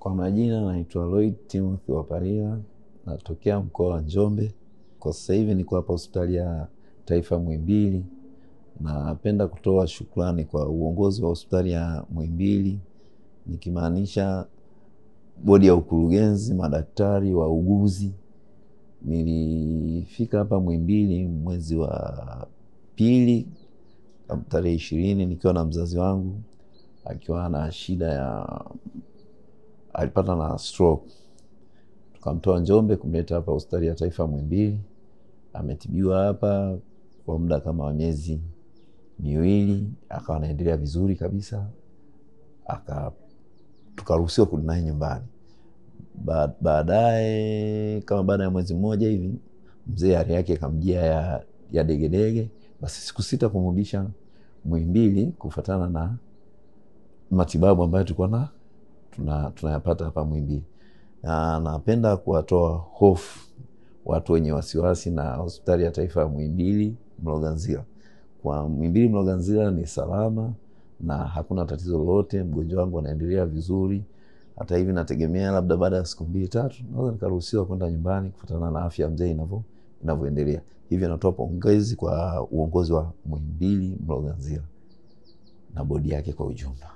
Kwa majina naitwa Lloyd Timothy Waparia, natokea mkoa wa Njombe. Kwa sasa hivi niko hapa hospitali ya Taifa Muhimbili. Napenda kutoa shukrani kwa uongozi wa hospitali ya Muhimbili, nikimaanisha bodi ya ukurugenzi, madaktari, wauguzi. Nilifika hapa Muhimbili mwezi wa pili tarehe 20 nikiwa na mzazi wangu akiwa na shida ya alipata na stroke. Tukamtoa Njombe kumleta hapa hospitali ya Taifa Muhimbili. Ametibiwa hapa kwa muda kama miezi miwili, akawa anaendelea vizuri kabisa. Tukaruhusiwa kurudi naye nyumbani. Baadaye kama baada ya mwezi mmoja hivi, mzee hali yake ikamjia ya degedege. Basi sikusita kumrudisha Muhimbili kufuatana na matibabu ambayo tulikuwa tunayapata hapa Muhimbili. Na napenda kuwatoa hofu watu wenye wasiwasi na hospitali ya Taifa ya Muhimbili Mloganzila. Kwa Muhimbili Mloganzila ni salama na hakuna tatizo lolote. Mgonjwa wangu anaendelea vizuri. Hata hivi nategemea labda baada ya siku 2-3 naweza nikaruhusiwa kwenda nyumbani kufuatana na afya mzee inavyoendelea. Hivi natoa pongezi kwa uongozi wa Muhimbili Mloganzila na bodi yake kwa ujumla.